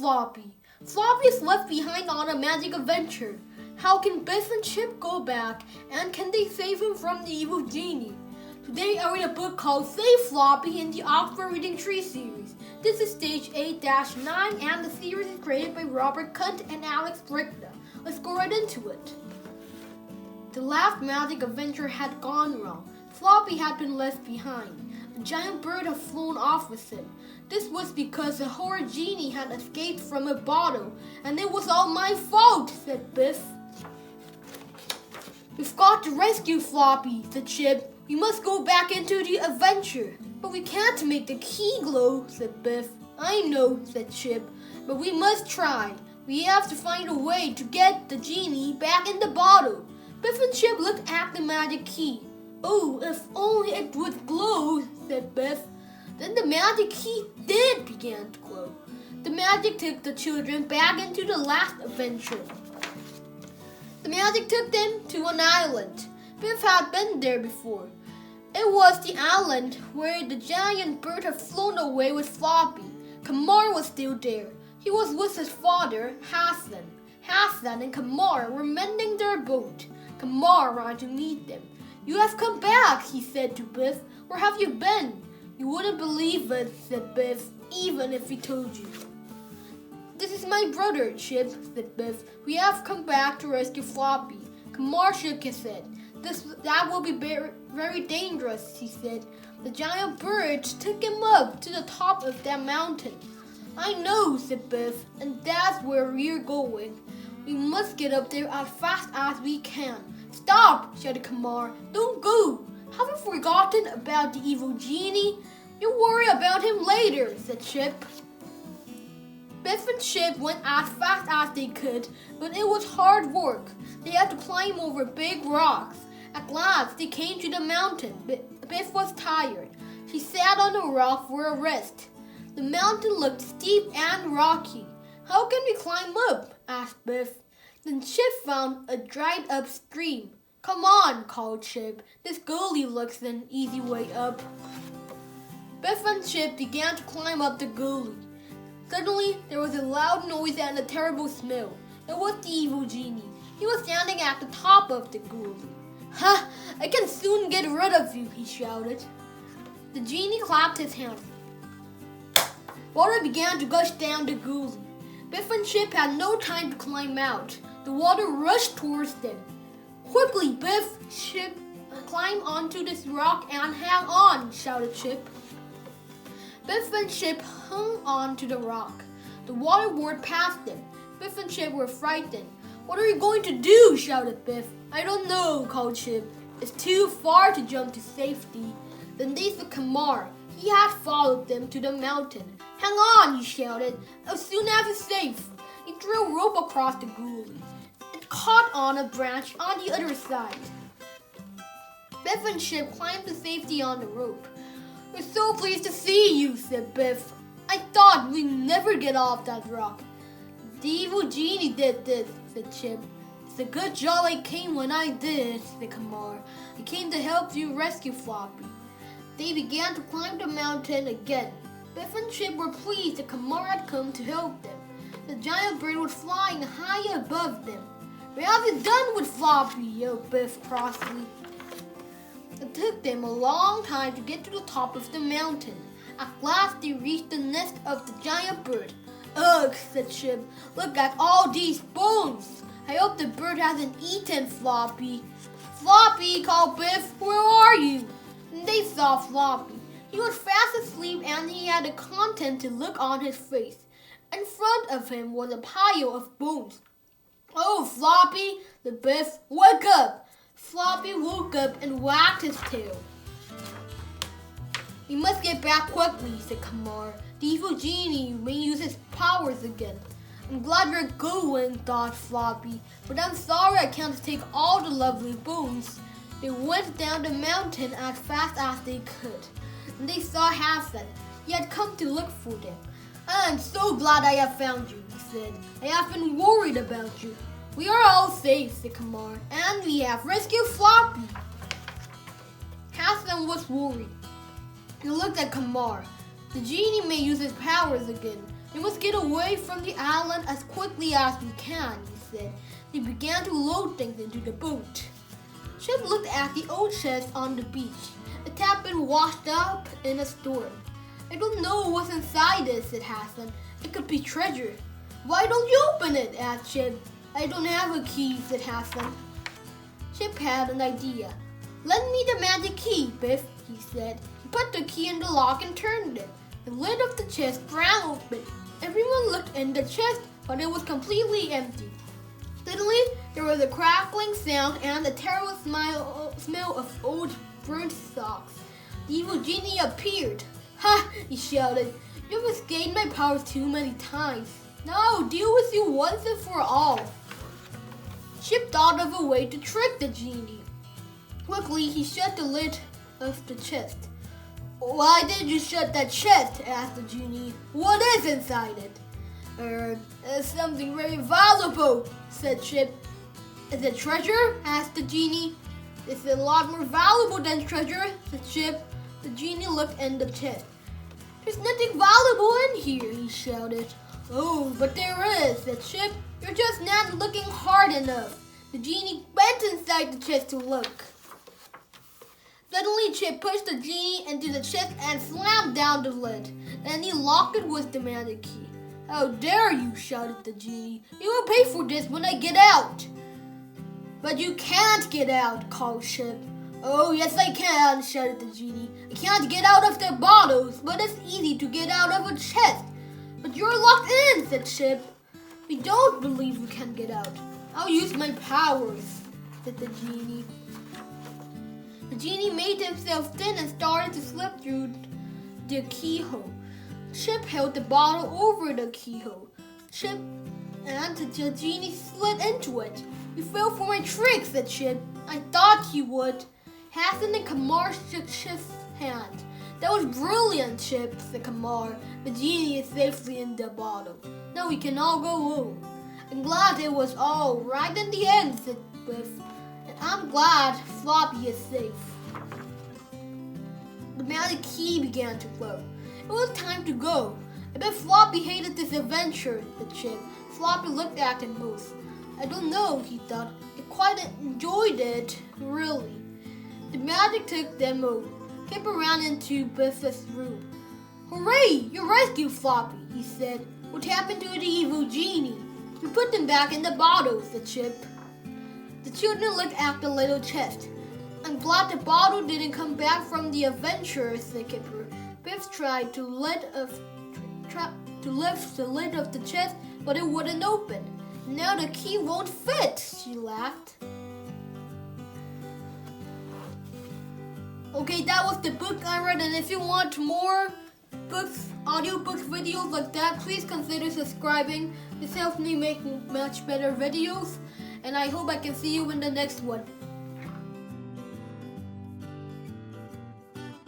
Floppy! Floppy is left behind on a magic adventure. How can Biff and Chip go back, and can they save him from the evil genie? Today I read a book called Save Floppy in the Oxford Reading Tree series. This is stage 8-9 and the series is created by Robert Kunt and Alex Brickna. Let's go right into it. The last magic adventure had gone wrong. Floppy had been left behind. A giant bird had flown off with him. This was because a horrid genie had escaped from a bottle, and it was all my fault, said Biff. We've got to rescue Floppy, said Chip. We must go back into the adventure. But we can't make the key glow, said Biff. I know, said Chip, but we must try. We have to find a way to get the genie back in the bottle. Biff and Chip looked at the magic key. Oh, if only it would glow, said Biff. Then the magic key did begin to glow. The magic took the children back into the last adventure. The magic took them to an island. Biff had been there before. It was the island where the giant bird had flown away with Floppy. Kamar was still there. He was with his father, Hassan. Hassan and Kamar were mending their boat. Kamar ran to meet them. You have come back, he said to Biff. Where have you been? You wouldn't believe it, said Biff, even if he told you. This is my brother, Chip, said Biff. We have come back to rescue Floppy. Kamar shook his head. That will be very dangerous, he said. The giant bird took him up to the top of that mountain. I know, said Biff, and that's where we're going. We must get up there as fast as we can. Stop, shouted Kamar. Don't go. Have you forgotten about the evil genie? You'll worry about him later, said Chip. Biff and Chip went as fast as they could, but it was hard work. They had to climb over big rocks. At last, they came to the mountain. Biff was tired. He sat on a rock for a rest. The mountain looked steep and rocky. How can we climb up? Asked Biff. Then Chip found a dried-up stream. Come on, called Chip. This gully looks an easy way up. Biff and Chip began to climb up the gully. Suddenly, there was a loud noise and a terrible smell. It was the evil genie. He was standing at the top of the gully. Ha! I can soon get rid of you, he shouted. The genie clapped his hands. Water began to gush down the gully. Biff and Chip had no time to climb out. The water rushed towards them. Quickly, Biff, Chip, climb onto this rock and hang on, shouted Chip. Biff and Chip hung on to the rock. The water roared past them. Biff and Chip were frightened. What are you going to do? Shouted Biff. I don't know, called Chip. It's too far to jump to safety. Then they saw Kamar. He had followed them to the mountain. Hang on, he shouted. As soon as it's safe. He threw a rope across the gully. It caught on a branch on the other side. Biff and Chip climbed to safety on the rope. We're so pleased to see you, said Biff. I thought we'd never get off that rock. The evil genie did this, said Chip. It's a good job I came when I did, said Kamar. I came to help you rescue Floppy. They began to climb the mountain again. Biff and Chip were pleased that Kamar had come to help them. The giant bird was flying high above them. What have you done with Floppy? Yelled Biff crossly. It took them a long time to get to the top of the mountain. At last they reached the nest of the giant bird. Ugh, said Chip. Look at all these bones. I hope the bird hasn't eaten Floppy. Floppy, called Biff. Where are you? And they saw Floppy. He was fast asleep and he had a contented look on his face. In front of him was a pile of bones. Oh, Floppy, said Biff. Wake up. Floppy woke up and wagged his tail. We must get back quickly, said Kamar. The evil genie may use his powers again. I'm glad we're going, thought Floppy, but I'm sorry I can't take all the lovely bones. They went down the mountain as fast as they could, and they saw Hassan. He had come to look for them. I'm so glad I have found you, he said. I have been worried about you. We are all safe, said Kamar, and we have rescued Floppy. Hassan was worried. He looked at Kamar. The genie may use his powers again, We must get away from the island as quickly as we can, he said. They began to load things into the boat. Chip looked at the old chest on the beach. It had been washed up in a storm. I don't know what's inside it, said Hassan. It could be treasure. Why don't you open it? Asked Chip. I don't have a key, said Hassan. Chip had an idea. Lend me the magic key, Biff, he said. He put the key in the lock and turned it. The lid of the chest sprang open. Everyone looked in the chest, but it was completely empty. Suddenly, there was a crackling sound and a terrible smell of old burnt socks. The evil genie appeared. Ha! He shouted. You've escaped my powers too many times. Now I'll deal with you once and for all. Chip thought of a way to trick the genie. Quickly, he shut the lid of the chest. Why did you shut that chest? Asked the genie. What is inside it? It's something very valuable, said Chip. Is it treasure? Asked the genie. It's a lot more valuable than treasure, said Chip. The genie looked in the chest. There's nothing valuable in here, he shouted. Oh, but there is, said Chip. You're just not looking hard enough. The genie bent inside the chest to look. Suddenly, Chip pushed the genie into the chest and slammed down the lid. Then he locked it with the magic key. How dare you, shouted the genie. You will pay for this when I get out. But you can't get out, called Chip. Oh, yes I can, shouted the genie. I can't get out of the bottles, but it's easy to get out of a chest. But you're locked in, said Chip. We don't believe you can get out. I'll use my powers, said the genie. The genie made himself thin and started to slip through the keyhole. Chip held the bottle over the keyhole. Chip and the genie slid into it. You fell for my trick, said Chip. I thought you would. Hassan and Kamar shook Chip's hand. That was brilliant, Chip, said Kamar. The genie is safely in the bottle. Now we can all go home. I'm glad it was all right in the end, said Biff. And I'm glad Floppy is safe. The magic key began to glow. It was time to go. I bet Floppy hated this adventure, said Chip. Floppy looked at them both. I don't know, he thought. I quite enjoyed it, really. The magic took them over. Kip ran into Biff's room. Hooray! You rescued Floppy, he said. What happened to the evil genie? We put them back in the bottle, said Chip. The children looked at the little chest. I'm glad the bottle didn't come back from the adventure, said Kipper. Biff tried to lift the lid of the chest, but it wouldn't open. Now the key won't fit, she laughed. Okay, that was the book I read, and if you want more books, audiobooks, videos like that, please consider subscribing. This helps me make much better videos, and I hope I can see you in the next one.